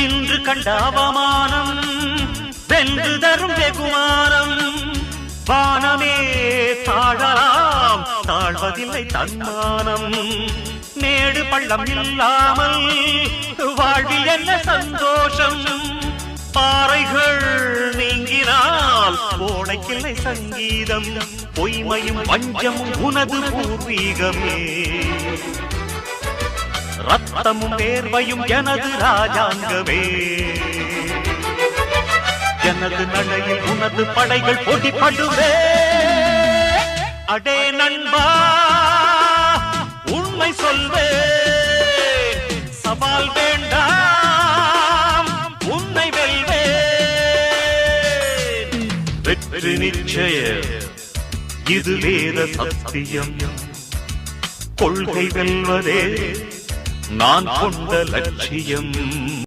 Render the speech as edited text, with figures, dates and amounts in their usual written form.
இன்று கண்ட அவமானம் வென்று தரும் வெகுமானம். வானமே தாழலாம், தாழ்வதில்லை தன்மானம். மேடு பள்ளம் இல்லாமல் வாழ்வில் என்ன சந்தோஷம். பாறைகள் நீங்கினால் ஓடைக்கில்லை சங்கீதம். பொய்மையும் வஞ்சமும் உனது பூர்வீகமே. ரத்தமும் வேர்வையும் எனது ராஜாங்கமே. எனது நடையில் உனது படைகள் போட்டிப்படுவே. அடே நண்பா, உண்மை சொல்வே. சவால் வேண்டாம், உன்னை வெல்வே. வெற்றி நிச்சய, இது வேத சத்தியம். கொள்கை வெல்வதே நான் கொண்ட லட்சியம்.